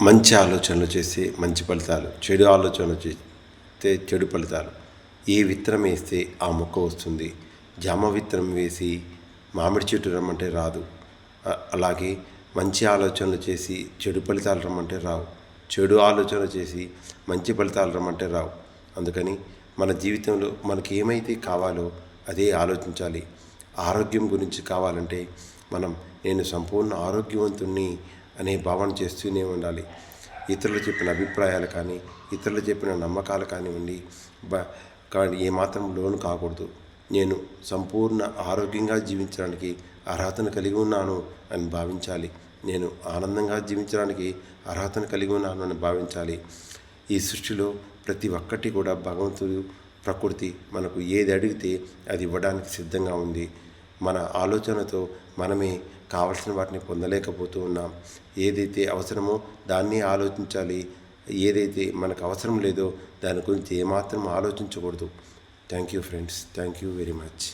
మంచి ఆలోచనలు చేస్తే మంచి ఫలితాలు, చెడు ఆలోచనలు చేస్తే చెడు ఫలితాలు. ఏ విత్తనం వేస్తే ఆ మొక్క వస్తుంది. జామ విత్తనం వేసి మామిడి చెట్టు రమ్మంటే రాదు. అలాగే మంచి ఆలోచనలు చేసి చెడు ఫలితాలు రమ్మంటే రావు. చెడు ఆలోచనలు చేసి మంచి ఫలితాలు రమ్మంటే రావు. అందుకని మన జీవితంలో మనకి ఏమైతే కావాలో అదే ఆలోచించాలి. ఆరోగ్యం గురించి కావాలంటే నేను సంపూర్ణ ఆరోగ్యవంతుణ్ణి అనే భావన చేస్తూనే ఉండాలి. ఇతరులు చెప్పిన అభిప్రాయాలు కానీ, ఇతరులు చెప్పిన నమ్మకాలు కానివ్వండి, కానీ ఏమాత్రం లోను కాకూడదు. నేను సంపూర్ణ ఆరోగ్యంగా జీవించడానికి అర్హతను కలిగి ఉన్నాను అని భావించాలి. నేను ఆనందంగా జీవించడానికి అర్హతను కలిగి ఉన్నాను అని భావించాలి. ఈ సృష్టిలో ప్రతి ఒక్కటి కూడా భగవంతుడు, ప్రకృతి మనకు ఏది అడిగితే అది ఇవ్వడానికి సిద్ధంగా ఉంది. మన ఆలోచనతో మనమే కావలసిన వాటిని పొందలేకపోతూ ఉన్నాం. ఏదైతే అవసరమో దాన్ని ఆలోచించాలి. ఏదైతే మనకు అవసరం లేదో దాని గురించి ఏమాత్రం ఆలోచించకూడదు. Thank you friends. Thank you very much.